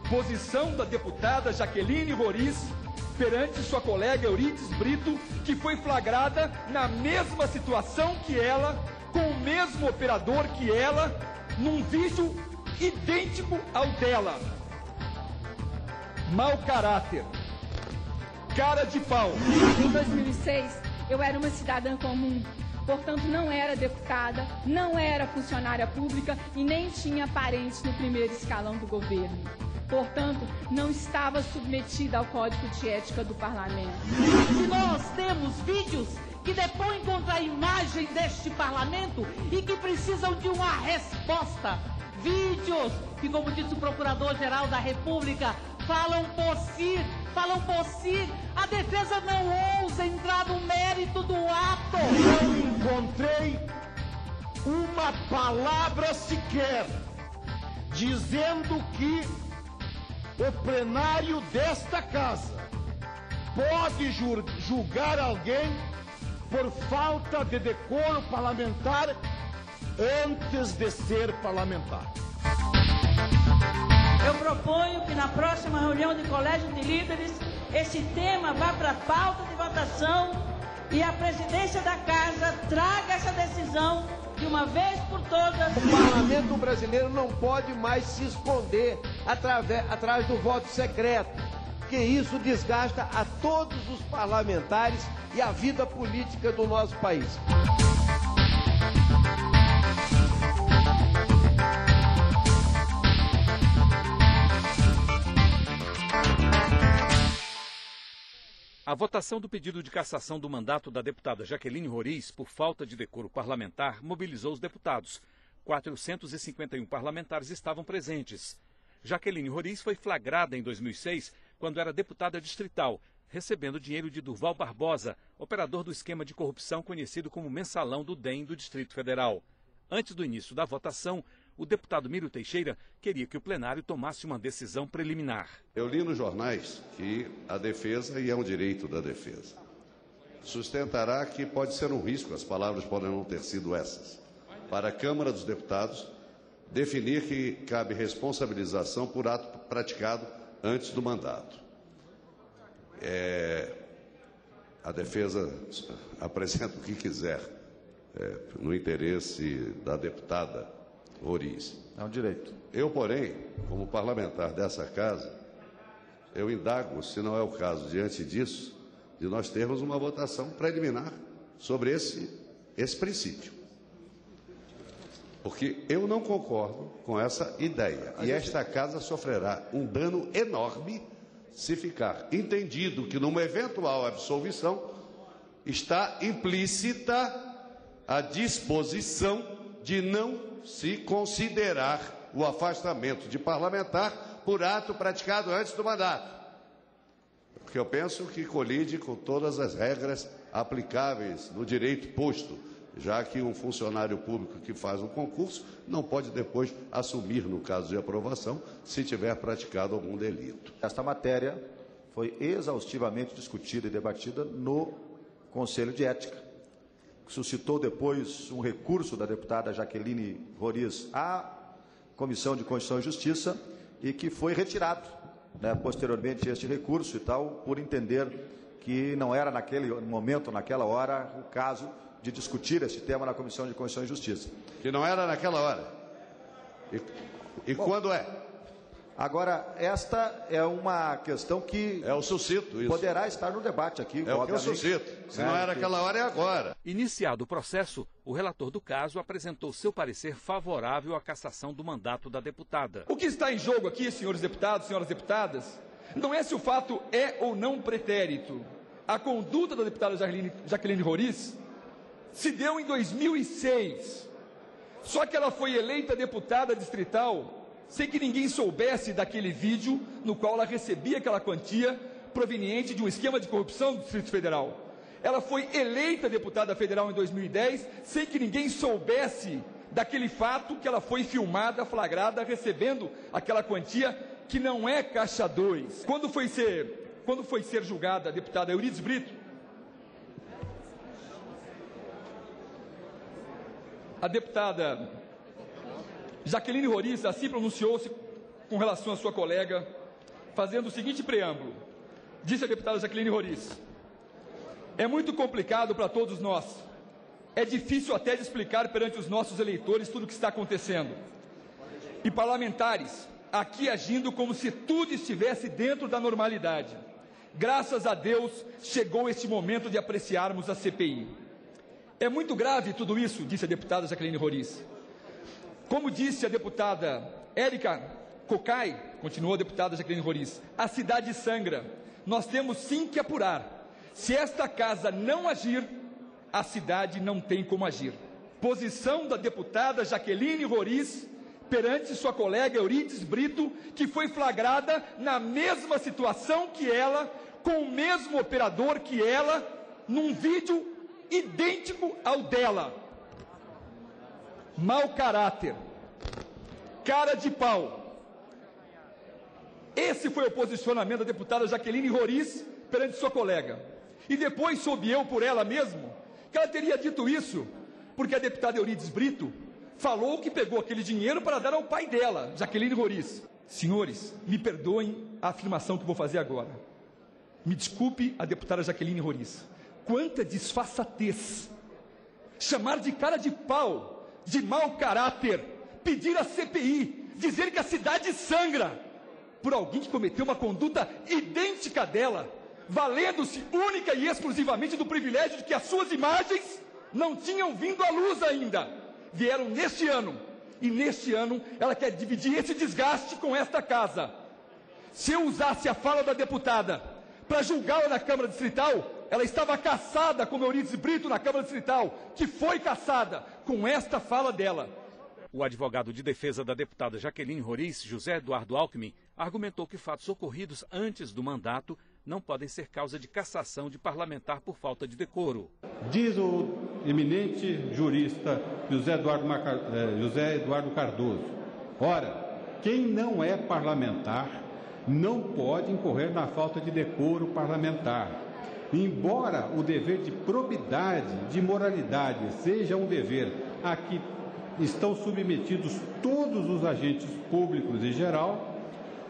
Posição da deputada Jaqueline Roriz perante sua colega Euridice Brito, que foi flagrada na mesma situação que ela, com o mesmo operador que ela, num vídeo idêntico ao dela. Mau caráter. Cara de pau. Em 2006, eu era uma cidadã comum. Portanto, não era deputada, não era funcionária pública e nem tinha parentes no primeiro escalão do governo. Portanto, não estava submetida ao Código de Ética do Parlamento. Se nós temos vídeos que depõem contra a imagem deste Parlamento e que precisam de uma resposta, vídeos que, como disse o Procurador-Geral da República, falam por si, a defesa não ousa entrar no mérito do ato. Não encontrei uma palavra sequer dizendo que o plenário desta casa pode julgar alguém por falta de decoro parlamentar antes de ser parlamentar. Eu proponho que na próxima reunião de colégio de líderes esse tema vá para a pauta de votação e a presidência da casa traga essa decisão de uma vez por todas. O parlamento brasileiro não pode mais se esconder atrás do voto secreto, porque isso desgasta a todos os parlamentares e a vida política do nosso país. A votação do pedido de cassação do mandato da deputada Jaqueline Roriz por falta de decoro parlamentar mobilizou os deputados. 451 parlamentares estavam presentes. Jaqueline Roriz foi flagrada em 2006, quando era deputada distrital, recebendo dinheiro de Durval Barbosa, operador do esquema de corrupção conhecido como Mensalão do DEM do Distrito Federal. Antes do início da votação, o deputado Mírio Teixeira queria que o plenário tomasse uma decisão preliminar. Eu li nos jornais que a defesa, e é um direito da defesa, sustentará que pode ser um risco, as palavras podem não ter sido essas, para a Câmara dos Deputados definir que cabe responsabilização por ato praticado antes do mandato. A defesa apresenta o que quiser, no interesse da deputada Roriz. É um direito. Eu, porém, como parlamentar dessa casa, eu indago, se não é o caso, diante disso, de nós termos uma votação preliminar sobre esse princípio. Porque eu não concordo com essa ideia. E esta casa sofrerá um dano enorme se ficar entendido que, numa eventual absolvição, está implícita a disposição de não se considerar o afastamento de parlamentar por ato praticado antes do mandato. Porque eu penso que colide com todas as regras aplicáveis no direito posto, já que um funcionário público que faz um concurso não pode depois assumir, no caso de aprovação, se tiver praticado algum delito. Esta matéria foi exaustivamente discutida e debatida no Conselho de Ética. Suscitou depois um recurso da deputada Jaqueline Roriz à Comissão de Constituição e Justiça e que foi retirado, posteriormente, este recurso e tal, por entender que não era naquele momento, naquela hora, o caso de discutir esse tema na Comissão de Constituição e Justiça. Que não era naquela hora. E bom, quando é? Agora, esta é uma questão que eu suscito isso. Poderá estar no debate aqui. É o que eu suscito. Se não era aquela hora, é agora. Iniciado o processo, o relator do caso apresentou seu parecer favorável à cassação do mandato da deputada. O que está em jogo aqui, senhores deputados, senhoras deputadas, não é se o fato é ou não pretérito. A conduta da deputada Jaqueline Roriz se deu em 2006. Só que ela foi eleita deputada distrital sem que ninguém soubesse daquele vídeo no qual ela recebia aquela quantia proveniente de um esquema de corrupção do Distrito Federal. Ela foi eleita deputada federal em 2010 sem que ninguém soubesse daquele fato que ela foi filmada, flagrada, recebendo aquela quantia que não é caixa 2. Quando foi ser julgada a deputada Euridice Brito, A deputada Jaqueline Roriz assim pronunciou-se com relação à sua colega, fazendo o seguinte preâmbulo. Disse a deputada Jaqueline Roriz: é muito complicado para todos nós. É difícil até de explicar perante os nossos eleitores tudo o que está acontecendo. E parlamentares aqui agindo como se tudo estivesse dentro da normalidade. Graças a Deus, chegou este momento de apreciarmos a CPI. É muito grave tudo isso, disse a deputada Jaqueline Roriz. Como disse a deputada Érica Cocai, continuou a deputada Jaqueline Roriz, a cidade sangra. Nós temos sim que apurar. Se esta casa não agir, a cidade não tem como agir. Posição da deputada Jaqueline Roriz perante sua colega Euridice Brito, que foi flagrada na mesma situação que ela, com o mesmo operador que ela, num vídeo idêntico ao dela. Mau caráter, cara de pau. Esse foi o posicionamento da deputada Jaqueline Roriz perante sua colega. E depois soube eu por ela mesmo que ela teria dito isso porque a deputada Euridice Brito falou que pegou aquele dinheiro para dar ao pai dela, Jaqueline Roriz. Senhores, me perdoem a afirmação que vou fazer agora. Me desculpe a deputada Jaqueline Roriz. Quanta disfarçatez! Chamar de cara de pau, de mau caráter, pedir a CPI, dizer que a cidade sangra por alguém que cometeu uma conduta idêntica dela, valendo-se única e exclusivamente do privilégio de que as suas imagens não tinham vindo à luz ainda. Vieram neste ano, e neste ano ela quer dividir esse desgaste com esta casa. Se eu usasse a fala da deputada para julgá-la na Câmara Distrital, ela estava caçada como Euridice Brito na Câmara Distrital, que foi caçada com esta fala dela. O advogado de defesa da deputada Jaqueline Roriz, José Eduardo Alckmin, argumentou que fatos ocorridos antes do mandato não podem ser causa de cassação de parlamentar por falta de decoro. Diz o eminente jurista José Eduardo Cardoso: ora, quem não é parlamentar não pode incorrer na falta de decoro parlamentar. Embora o dever de probidade, de moralidade, seja um dever a que estão submetidos todos os agentes públicos em geral,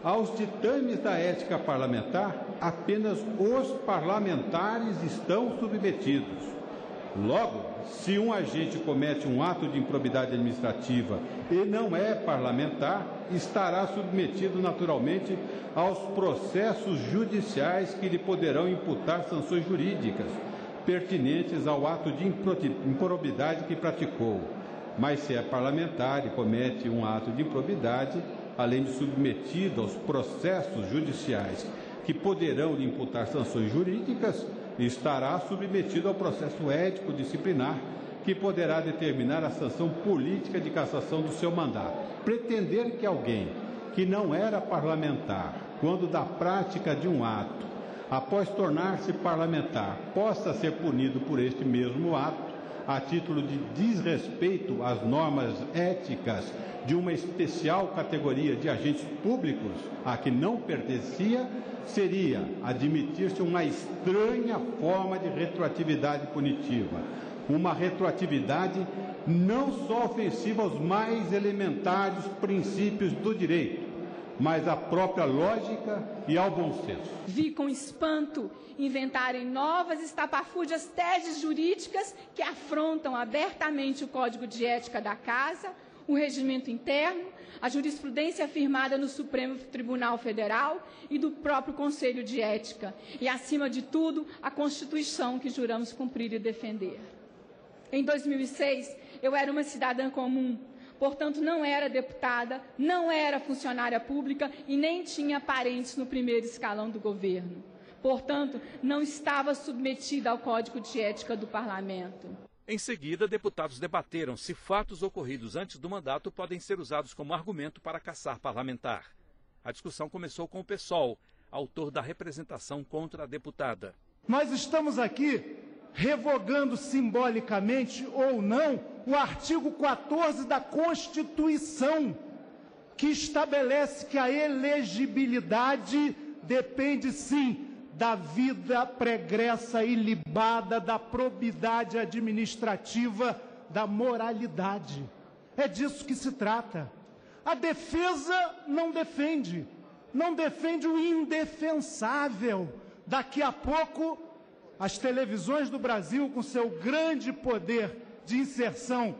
aos ditames da ética parlamentar, apenas os parlamentares estão submetidos. Logo, se um agente comete um ato de improbidade administrativa e não é parlamentar, estará submetido naturalmente aos processos judiciais que lhe poderão imputar sanções jurídicas pertinentes ao ato de improbidade que praticou. Mas se é parlamentar e comete um ato de improbidade, além de submetido aos processos judiciais que poderão lhe imputar sanções jurídicas, estará submetido ao processo ético disciplinar que poderá determinar a sanção política de cassação do seu mandato. Pretender que alguém que não era parlamentar, quando da prática de um ato, após tornar-se parlamentar, possa ser punido por este mesmo ato, a título de desrespeito às normas éticas de uma especial categoria de agentes públicos a que não pertencia, seria admitir-se uma estranha forma de retroatividade punitiva. Uma retroatividade não só ofensiva aos mais elementares princípios do direito, mas à própria lógica e ao bom senso. Vi com espanto inventarem novas estapafúrdias teses jurídicas que afrontam abertamente o Código de Ética da Casa, o regimento interno, a jurisprudência afirmada no Supremo Tribunal Federal e do próprio Conselho de Ética, e, acima de tudo, a Constituição que juramos cumprir e defender. Em 2006, eu era uma cidadã comum, portanto, não era deputada, não era funcionária pública e nem tinha parentes no primeiro escalão do governo. Portanto, não estava submetida ao Código de Ética do Parlamento. Em seguida, deputados debateram se fatos ocorridos antes do mandato podem ser usados como argumento para cassar parlamentar. A discussão começou com o PSOL, autor da representação contra a deputada. Nós estamos aqui revogando simbolicamente ou não o artigo 14 da Constituição, que estabelece que a elegibilidade depende, sim, da vida pregressa e ilibada, da probidade administrativa da moralidade. É disso que se trata. A defesa não defende o indefensável. Daqui a pouco, as televisões do Brasil, com seu grande poder de inserção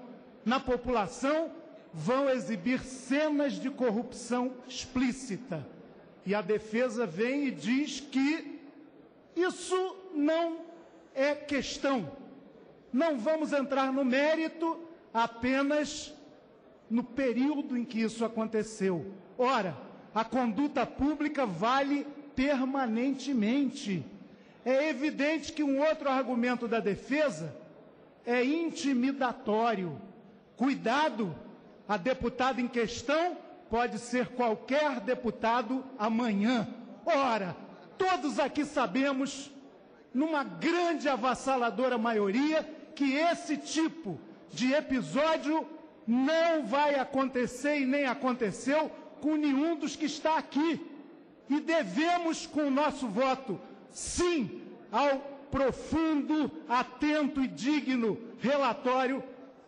na população, vão exibir cenas de corrupção explícita. E a defesa vem e diz que isso não é questão. Não vamos entrar no mérito, apenas no período em que isso aconteceu. Ora, a conduta pública vale permanentemente. É evidente que um outro argumento da defesa é intimidatório. Cuidado, a deputada em questão pode ser qualquer deputado amanhã. Ora, todos aqui sabemos, numa grande avassaladora maioria, que esse tipo de episódio não vai acontecer e nem aconteceu com nenhum dos que está aqui. E devemos, com o nosso voto, sim, ao profundo, atento e digno relatório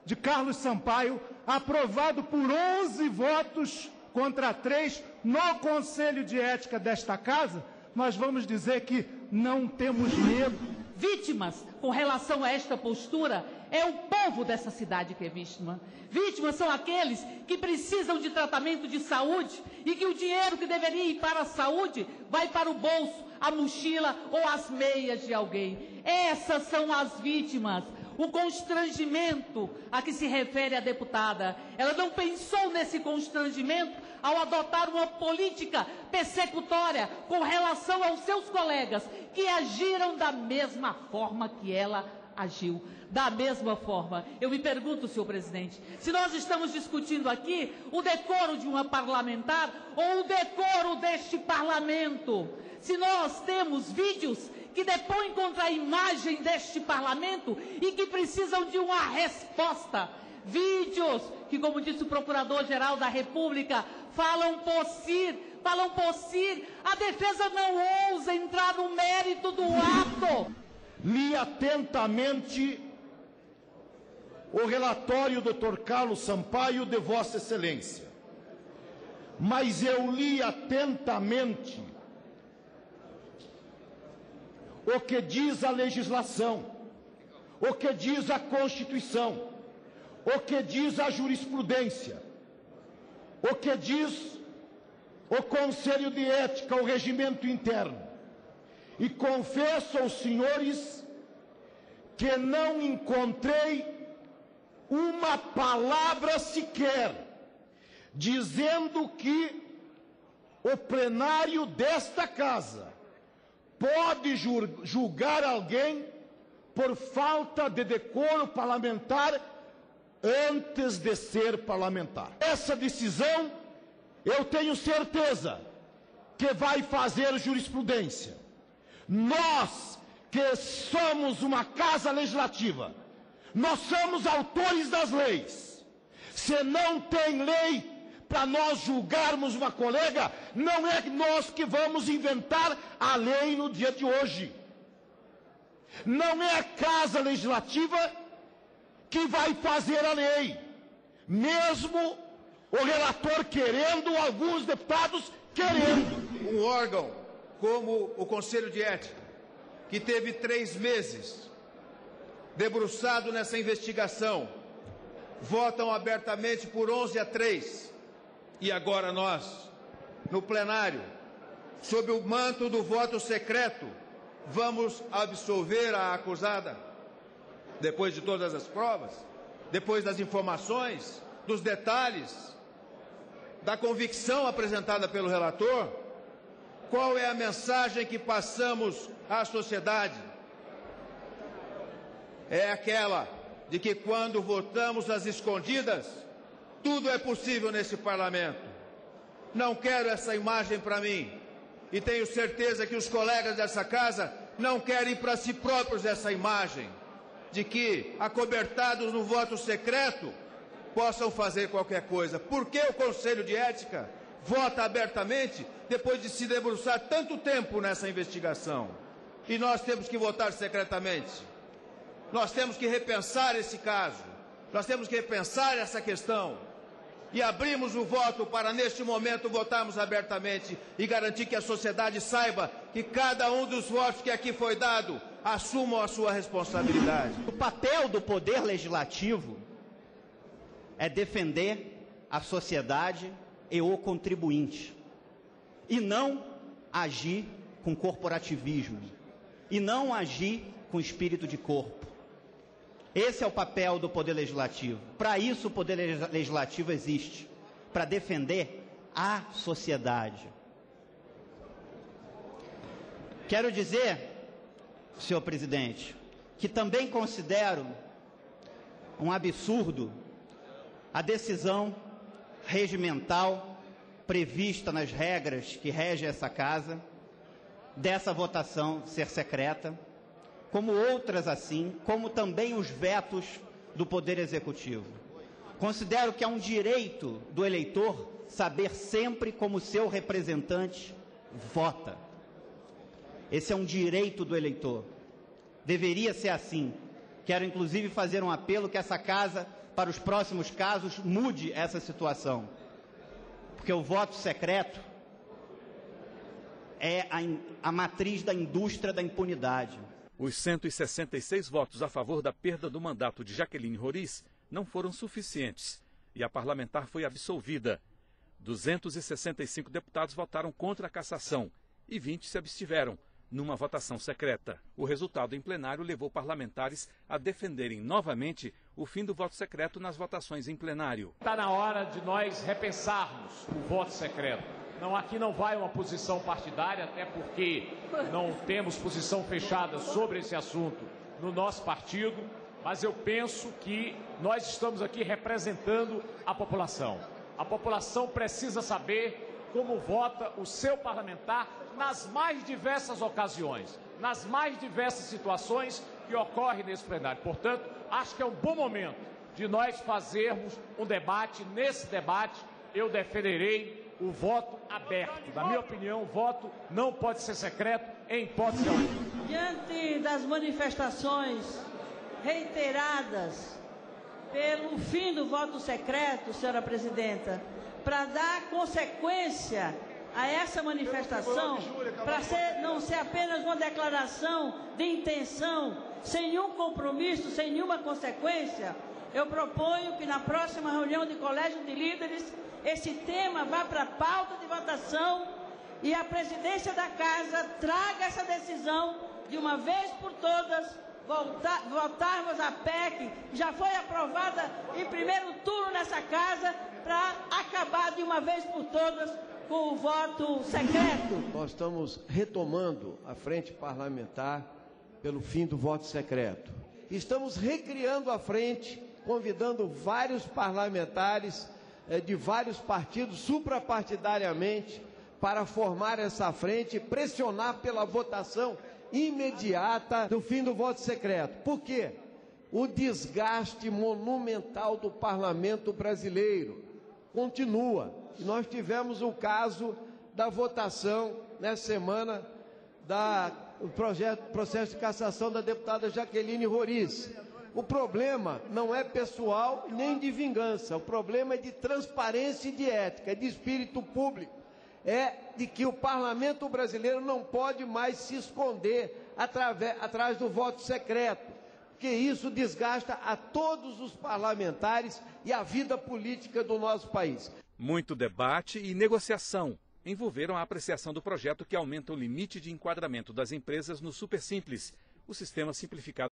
de Carlos Sampaio, aprovado por 11 votos contra 3 no Conselho de Ética desta Casa, nós vamos dizer que não temos medo. Vítimas, com relação a esta postura, é o povo dessa cidade que é vítima. Vítimas são aqueles que precisam de tratamento de saúde e que o dinheiro que deveria ir para a saúde vai para o bolso, a mochila ou as meias de alguém. Essas são as vítimas. O constrangimento a que se refere a deputada, ela não pensou nesse constrangimento ao adotar uma política persecutória com relação aos seus colegas que agiram da mesma forma que ela agiu. Da mesma forma, eu me pergunto, senhor presidente, se nós estamos discutindo aqui o decoro de uma parlamentar ou o decoro deste parlamento, se nós temos vídeos que depõem contra a imagem deste parlamento e que precisam de uma resposta. Vídeos que, como disse o Procurador-Geral da República, falam por si. A defesa não ousa entrar no mérito do ato. Li atentamente o relatório do Dr. Carlos Sampaio de Vossa Excelência, mas eu li atentamente o que diz a legislação, o que diz a Constituição, o que diz a jurisprudência, o que diz o Conselho de Ética, o regimento interno. E confesso aos senhores que não encontrei uma palavra sequer dizendo que o plenário desta casa pode julgar alguém por falta de decoro parlamentar antes de ser parlamentar. Essa decisão, eu tenho certeza que vai fazer jurisprudência. Nós, que somos uma casa legislativa, nós somos autores das leis. Se não tem lei para nós julgarmos uma colega, não é nós que vamos inventar a lei no dia de hoje. Não é a Casa Legislativa que vai fazer a lei. Mesmo o relator querendo, alguns deputados querendo. Um órgão como o Conselho de Ética, que teve 3 meses debruçado nessa investigação, votam abertamente por 11-3. E agora nós, no plenário, sob o manto do voto secreto, vamos absolver a acusada? Depois de todas as provas, depois das informações, dos detalhes, da convicção apresentada pelo relator, qual é a mensagem que passamos à sociedade? É aquela de que quando votamos às escondidas, tudo é possível nesse parlamento. Não quero essa imagem para mim. E tenho certeza que os colegas dessa casa não querem para si próprios essa imagem de que, acobertados no voto secreto, possam fazer qualquer coisa. Por que o Conselho de Ética vota abertamente depois de se debruçar tanto tempo nessa investigação? E nós temos que votar secretamente. Nós temos que repensar esse caso. Nós temos que repensar essa questão e abrimos o voto para, neste momento, votarmos abertamente e garantir que a sociedade saiba que cada um dos votos que aqui foi dado assumam a sua responsabilidade. O papel do Poder Legislativo é defender a sociedade e o contribuinte, e não agir com corporativismo, e não agir com espírito de corpo. Esse é o papel do Poder Legislativo. Para isso o Poder Legislativo existe, para defender a sociedade. Quero dizer, senhor presidente, que também considero um absurdo a decisão regimental prevista nas regras que regem essa casa, dessa votação ser secreta, como outras assim, como também os vetos do Poder Executivo. Considero que é um direito do eleitor saber sempre como seu representante vota. Esse é um direito do eleitor. Deveria ser assim. Quero, inclusive, fazer um apelo que essa casa, para os próximos casos, mude essa situação. Porque o voto secreto é a matriz da indústria da impunidade. Os 166 votos a favor da perda do mandato de Jaqueline Roriz não foram suficientes e a parlamentar foi absolvida. 265 deputados votaram contra a cassação e 20 se abstiveram, numa votação secreta. O resultado em plenário levou parlamentares a defenderem novamente o fim do voto secreto nas votações em plenário. Está na hora de nós repensarmos o voto secreto. Aqui não vai uma posição partidária, até porque não temos posição fechada sobre esse assunto no nosso partido, mas eu penso que nós estamos aqui representando a população. A população precisa saber como vota o seu parlamentar nas mais diversas ocasiões, nas mais diversas situações que ocorrem nesse plenário. Portanto, acho que é um bom momento de nós fazermos um debate. Nesse debate, eu defenderei o voto aberto. Na minha opinião, o voto não pode ser secreto em hipótese alguma. Diante das manifestações reiteradas pelo fim do voto secreto, senhora presidenta, para dar consequência a essa manifestação, para não ser apenas uma declaração de intenção, sem nenhum compromisso, sem nenhuma consequência, eu proponho que na próxima reunião de colégio de líderes esse tema vá para a pauta de votação e a presidência da casa traga essa decisão de uma vez por todas, votarmos a PEC, que já foi aprovada em primeiro turno nessa casa, para acabar de uma vez por todas com o voto secreto. Nós estamos retomando a frente parlamentar pelo fim do voto secreto. Estamos recriando a frente, convidando vários parlamentares de vários partidos, suprapartidariamente, para formar essa frente e pressionar pela votação imediata do fim do voto secreto. Por quê? O desgaste monumental do parlamento brasileiro continua. Nós tivemos o caso da votação, nessa semana, do processo de cassação da deputada Jaqueline Roriz. O problema não é pessoal nem de vingança, o problema é de transparência e de ética, é de espírito público. É de que o parlamento brasileiro não pode mais se esconder atrás do voto secreto, porque isso desgasta a todos os parlamentares e a vida política do nosso país. Muito debate e negociação envolveram a apreciação do projeto que aumenta o limite de enquadramento das empresas no Super Simples, o sistema simplificado